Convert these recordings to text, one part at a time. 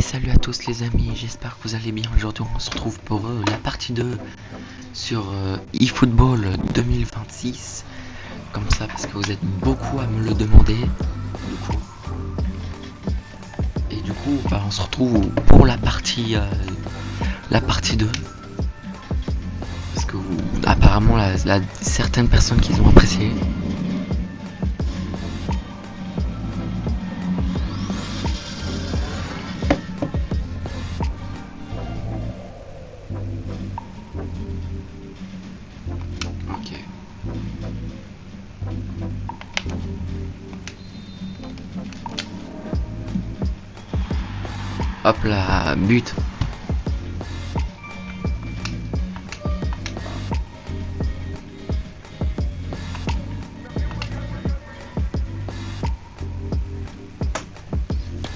Salut à tous les amis, j'espère que vous allez bien. Aujourd'hui on se retrouve pour la partie 2 sur eFootball 2026. Comme ça parce que vous êtes beaucoup à me le demander. Du coup on se retrouve pour la partie 2. Parce que apparemment certaines personnes qui ont apprécié. Hop là, but.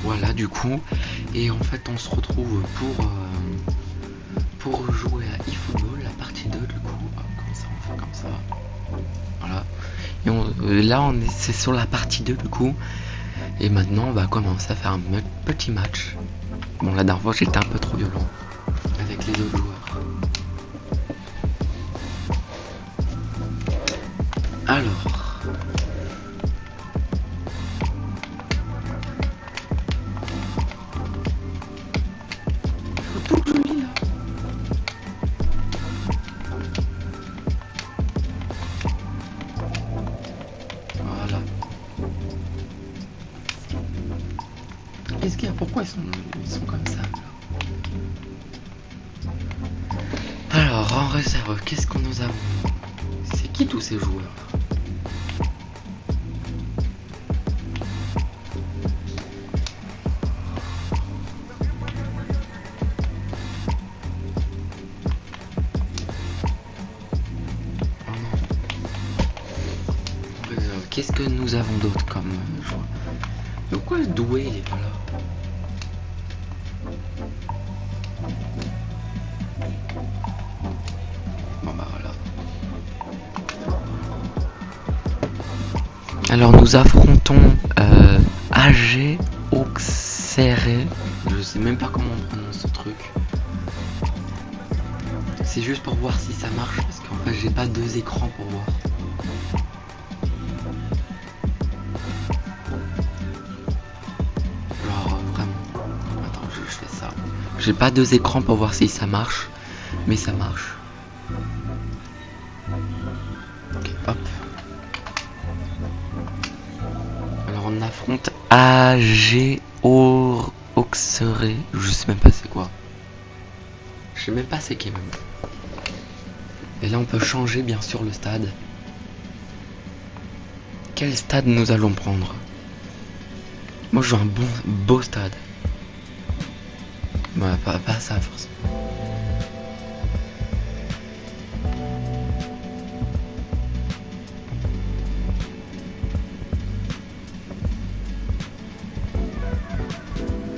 Voilà du coup, et en fait on se retrouve pour jouer à eFootball, la partie 2 du coup, comme ça on fait comme ça. Voilà. Et là c'est sur la partie 2 du coup. Et maintenant on va commencer à faire un petit match. Bon, la dernière fois j'étais un peu trop violent avec les autres joueurs. Alors. Faut tout que je lis là. Voilà. Qu'est-ce qu'il y a? Pourquoi ils sont comme ça? Alors, en réserve, qu'est-ce que nous avons? C'est qui tous ces joueurs? Oh non. En réserve, qu'est-ce que nous avons d'autre comme joueur? Pourquoi Doué il est pas là? Bon bah voilà. Alors nous affrontons AG Auxerre. Je sais même pas comment on prononce ce truc. C'est juste pour voir si ça marche parce qu'en fait j'ai pas deux écrans pour voir. Alors vraiment. Attends, je fais ça. J'ai pas deux écrans pour voir si ça marche, mais ça marche. Ok, hop. Alors on affronte AG Auxerre. Je sais même pas c'est quoi. Je sais même pas c'est qui même. Et là on peut changer bien sûr le stade. Quel stade nous allons prendre? Moi je veux un beau stade. Ouais, pas ça forcément.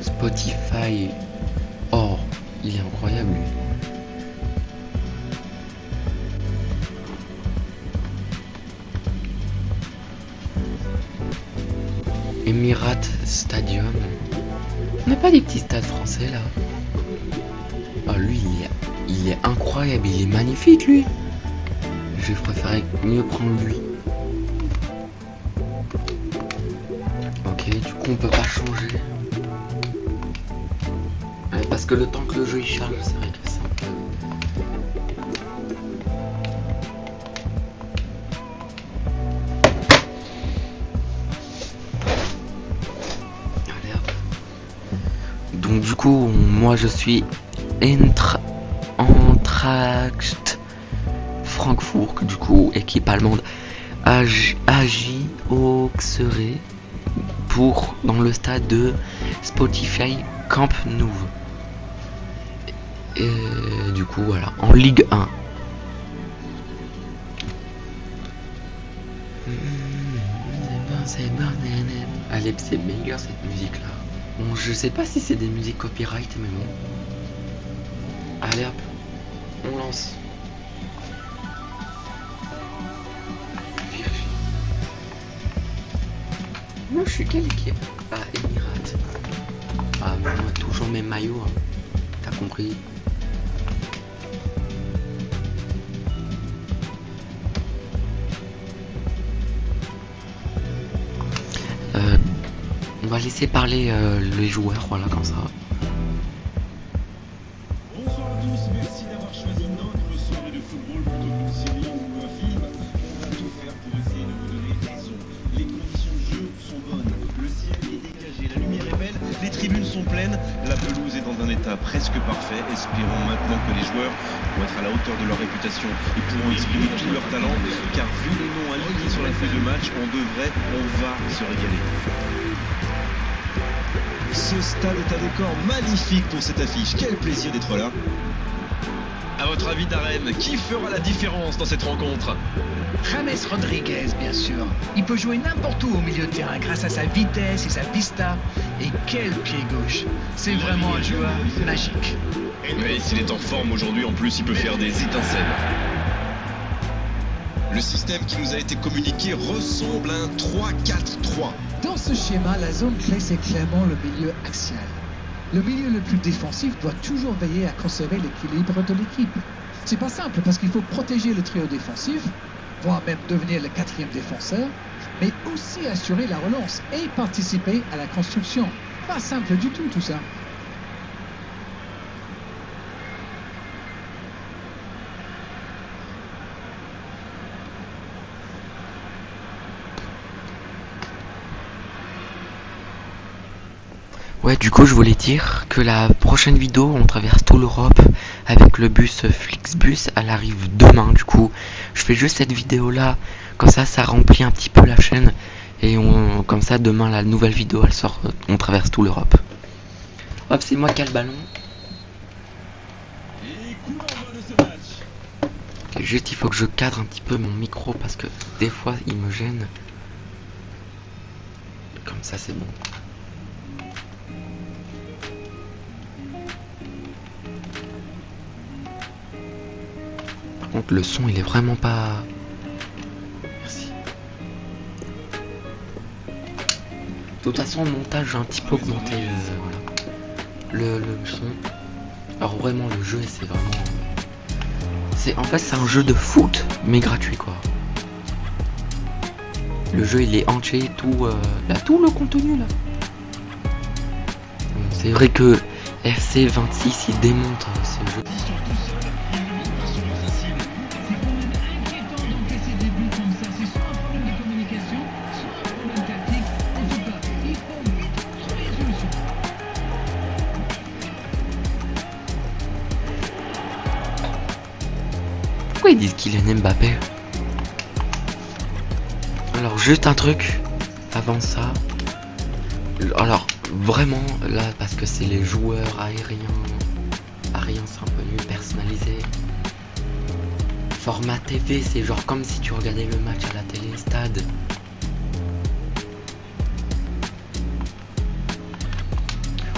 Spotify. Oh, il est incroyable lui. Emirates Stadium. On n'a pas des petits stades français là? Oh lui il est incroyable, il est magnifique lui. Je préférerais mieux prendre lui. Ok, du coup on peut pas changer. Ouais, parce que le temps que le jeu il charge, c'est vrai que c'est un peu... Donc du coup, moi je suis Eintracht Francfort, du coup équipe allemande, AG Auxerre pour dans le stade de Spotify Camp Nou. Et du coup voilà, en Ligue 1. Allez, c'est meilleur cette musique là. Bon, je sais pas si c'est des musiques copyright, mais bon. Allez hop, on lance. Moi je suis quelle équipe? Ah, Emirates. grave, moi toujours mes maillots, hein. T'as compris. On va laisser parler les joueurs, voilà, comme ça. Bonsoir à tous, merci d'avoir choisi notre soirée de football plutôt qu'une série ou un film. On va tout faire pour essayer de vous donner raison. Les conditions de jeu sont bonnes, le ciel est dégagé, la lumière est belle, les tribunes sont pleines, la pelouse est dans un état presque parfait. Espérons maintenant que les joueurs vont être à la hauteur de leur réputation et pourront exprimer tout leur talent, car vu les noms alignés sur la feuille de match, on va se régaler. Ce stade est un décor magnifique pour cette affiche. Quel plaisir d'être là. À votre avis, Darren, qui fera la différence dans cette rencontre? James Rodriguez, bien sûr. Il peut jouer n'importe où au milieu de terrain grâce à sa vitesse et sa vista. Et quel pied gauche. C'est vraiment un joueur magique. Mais s'il est en forme aujourd'hui, en plus, il peut faire des étincelles. Le système qui nous a été communiqué ressemble à un 3-4-3. Dans ce schéma, la zone clé, c'est clairement le milieu axial. Le milieu le plus défensif doit toujours veiller à conserver l'équilibre de l'équipe. C'est pas simple parce qu'il faut protéger le trio défensif, voire même devenir le quatrième défenseur, mais aussi assurer la relance et participer à la construction. Pas simple du tout ça. Ouais, du coup, je voulais dire que la prochaine vidéo, on traverse toute l'Europe avec le bus Flixbus. Elle arrive demain, du coup. Je fais juste cette vidéo-là, comme ça remplit un petit peu la chaîne. Et comme ça, demain, la nouvelle vidéo, elle sort. On traverse toute l'Europe. Hop, c'est moi qui ai le ballon. Okay, juste, il faut que je cadre un petit peu mon micro parce que des fois, il me gêne. Comme ça, c'est bon. Par contre, le son, il est vraiment pas... Merci. De toute façon, au montage, j'ai un petit peu augmenté voilà. le son. Alors vraiment, le jeu, c'est vraiment... En fait, c'est un jeu de foot, mais gratuit, quoi. Le jeu, il est entier, tout, là, tout le contenu, là. C'est vrai que FC26, il démonte ce jeu. Pourquoi ils disent qu'il est Mbappé? Alors juste un truc avant ça. Alors vraiment là, parce que c'est les joueurs aériens, c'est un peu mieux personnalisé. Format TV, c'est genre comme si tu regardais le match à la télé, stade.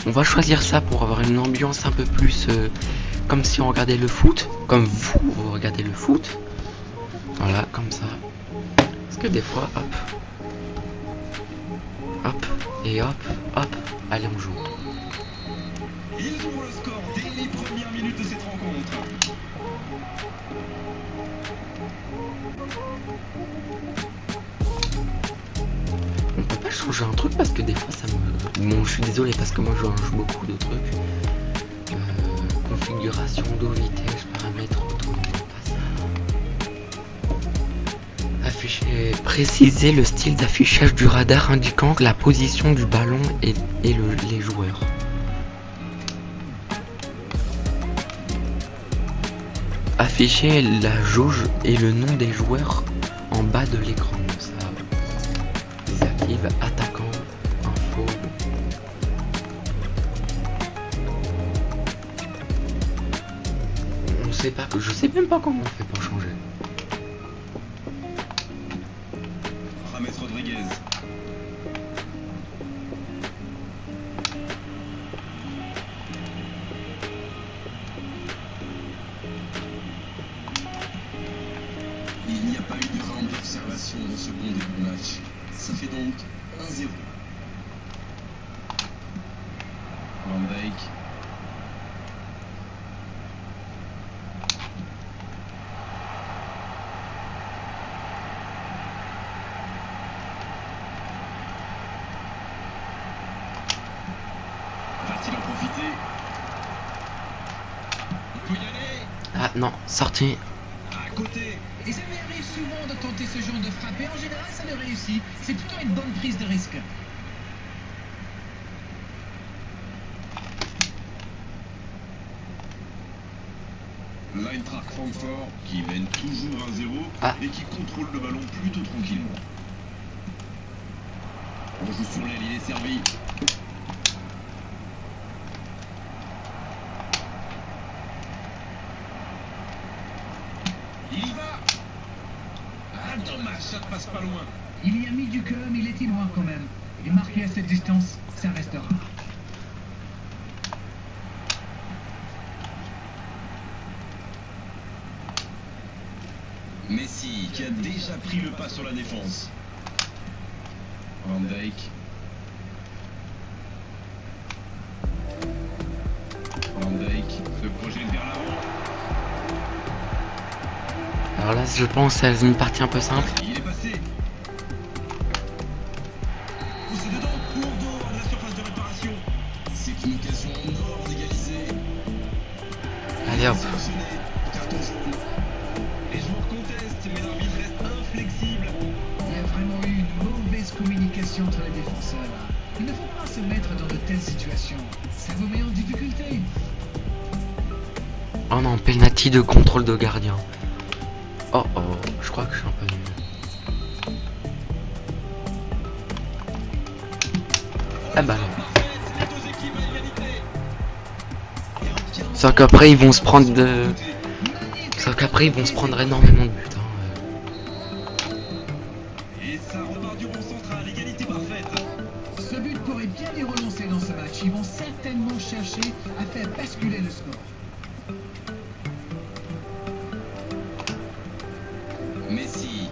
On va choisir ça pour avoir une ambiance un peu plus comme si on regardait le foot, comme vous regardez le foot. Voilà, comme ça. Parce que des fois, hop, hop, et hop, hop, allez on joue. Ils ouvrent le score dès les premières minutes de cette rencontre. On peut pas changer un truc parce que des fois ça me... Bon, je suis désolé parce que moi je change beaucoup de trucs. Configuration d'eau, vitesse, paramètres, auto, afficher, préciser le style d'affichage du radar indiquant la position du ballon et les joueurs. Afficher la jauge et le nom des joueurs en bas de l'écran. Ça désactive attaquant, info. On sait pas, je sais même pas comment on fait pour changer. James Rodriguez. Il n'y a pas eu de round d'observation dans ce bon début de match. Ça fait donc 1-0. Van Dijk. Va-t-il en profiter? Il peut y aller. Ah non, sorti. À côté. Et ça lui arrive souvent de tenter ce genre de frappe, et en général, ça le réussit. C'est plutôt une bonne prise de risque. L'Eintracht Francfort qui mène toujours 1-0 et qui contrôle le ballon plutôt tranquillement. On joue sur l'aile, il est servi. Il y va. Ah dommage, ça ne passe pas loin. Il y a mis du cœur, mais il était loin quand même. Et marqué à cette distance, ça restera. Messi qui a déjà pris le pas sur la défense. Van Dijk. Van Dijk se projette vers l'avant. Alors là, je pense que c'est une partie un peu simple. Il est passé. Oh, c'est dedans ou en dehors de la surface de réparation. C'est une occasion en or d'égaliser. Allez hop. Sanctionné, carton jaune. Les joueurs contestent, mais l'arbitre reste inflexible. Il y a vraiment eu une mauvaise communication entre les défenseurs. Il ne faut pas se mettre dans de telles situations. Ça vous met en difficulté. Oh non, penalty de contrôle de gardien. Oh oh, je crois que je suis un peu nul. Ah bah non. Les deux équipes à égalité. Sauf qu'après ils vont se prendre de... Sauf qu'après ils vont se prendre énormément de buts. Et ça repart du rond central, égalité parfaite. Ce but pourrait bien les relancer dans ce match. Ils vont certainement chercher à faire basculer le score. Messi.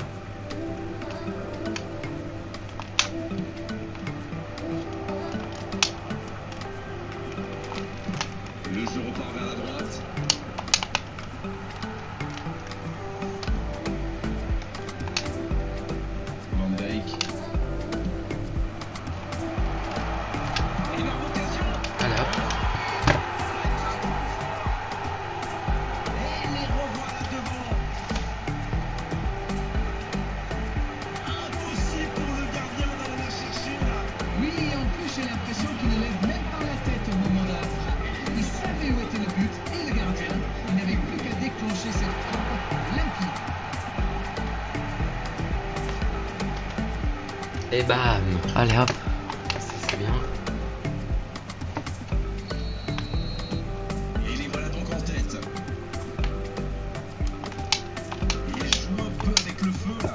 Le jeu repart vers la droite. Van Dijk. Énorme occasion. Allez hop. Et les revoilà devant. Impossible pour le gardien d'aller la chercher là. Oui, et en plus, j'ai l'impression qu'il ne lève même pas la tête au moment de la frappe. Il savait où était le but et le gardien. Il n'avait plus qu'à déclencher cette frappe limpide. Et bam. Allez hop. C'est bien. Et les voilà donc en tête. Il joue un peu avec le feu là.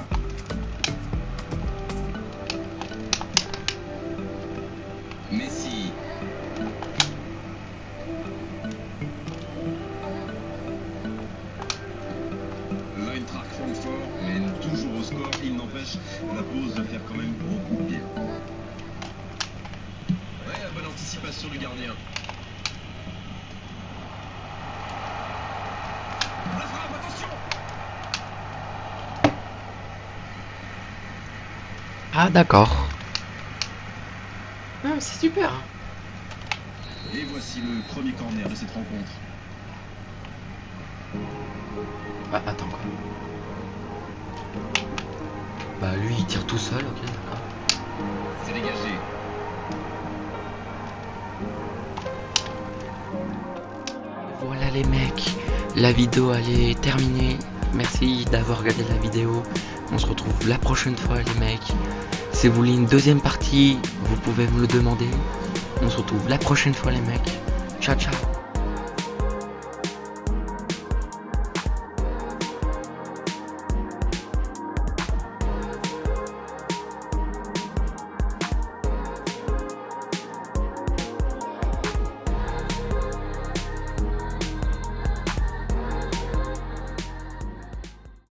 Messi. L'Eintracht Francfort mène toujours au score. Il n'empêche la pause de faire quand même beaucoup bien. Ouais, la bonne anticipation du gardien. La frappe, attention. Ah d'accord. Ah, c'est super. Et voici le premier corner de cette rencontre. Ah, attends quoi. Bah lui il tire tout seul, ok d'accord. C'est dégagé. Voilà les mecs, la vidéo elle est terminée. Merci d'avoir regardé la vidéo. On se retrouve la prochaine fois les mecs. Si vous voulez une deuxième partie, vous pouvez me le demander. On se retrouve la prochaine fois les mecs. Ciao ciao.